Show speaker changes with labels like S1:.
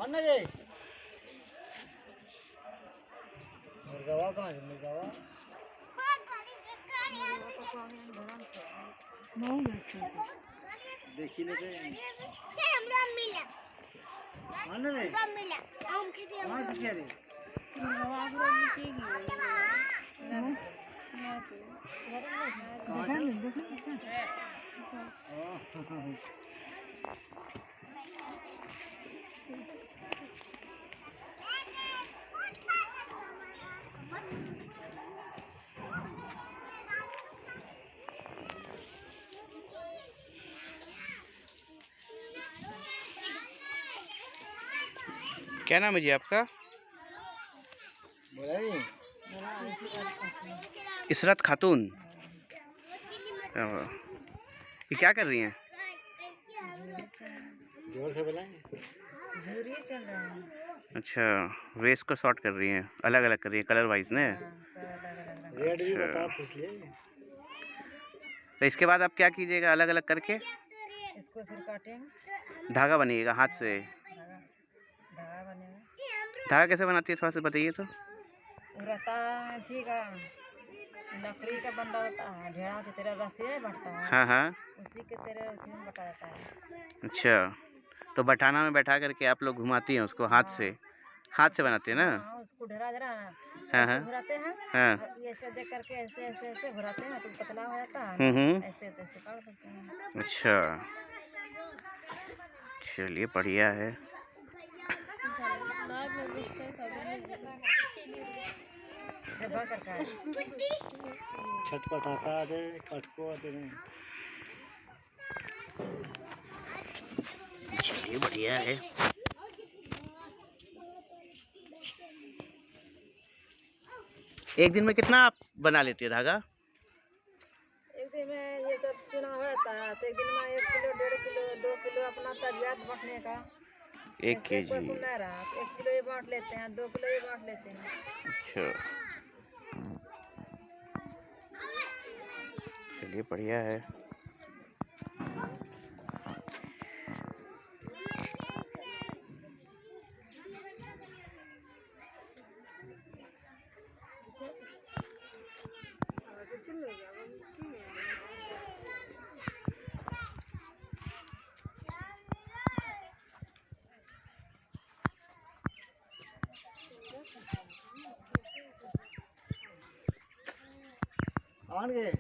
S1: ना रे मुर्गावा कहाँ है मुर्गावा देखी लेते हाँ ना रे कहाँ से क्या रे
S2: क्या नाम है जी आपका? इसरत खातून। ये क्या कर रही हैं?
S1: जोर से बुलाएं।
S3: झूरी चल रहा है।
S2: अच्छा, वेस्ट को शॉर्ट कर रही हैं, अलग अलग कर रही हैं कलर वाइज ने।
S1: रेट भी बता पूछ ले।
S2: तो इसके बाद आप क्या कीजिएगा अलग अलग करके?
S3: इसको फिर काटेंगे,
S2: धागा बनिएगा हाथ से।
S3: धागा बनेगा।
S2: धागा कैसे बनाती है थोड़ा सा बताइए तो।
S3: रहता जी का लकड़ी का बंदा रहता है, ढेड़ा की तरह रस्सी बढ़ता है।
S2: हाँ हाँ।
S3: उसी के तरह बटा जाता है।
S2: अच्छा, तो बठाना में बैठा करके आप लोग घुमाती हैं उसको हाथ से? हाथ से बनाते हैं ना?
S3: हाँ, उसको ढेरा ढेरा
S2: हाँ
S3: ऐसे
S2: हाँ
S3: घुराते हैं।
S2: हाँ।
S3: ऐसे देख करके ऐसे ऐसे ऐसे घुराते हैं तो पतला हो जाता है। ऐसे तैसे काट देते हैं।
S2: अच्छा, चलिए बढ़िया है।
S1: छटपटाता दे कटको दे।
S2: चलिए बढ़िया है। एक दिन में कितना आप बना लेती है धागा?
S3: एक दिन में ये सब चुना होता है तो एक दिन में 1 किलो 1.5 किलो 2 किलो अपना तबियत बांटने का।
S2: 1 केजी।
S3: 1 किलो ये बांट लेते हैं, 2 किलो ये बांट लेते हैं।
S2: अच्छा, चलिए बढ़िया है।
S1: आन गए।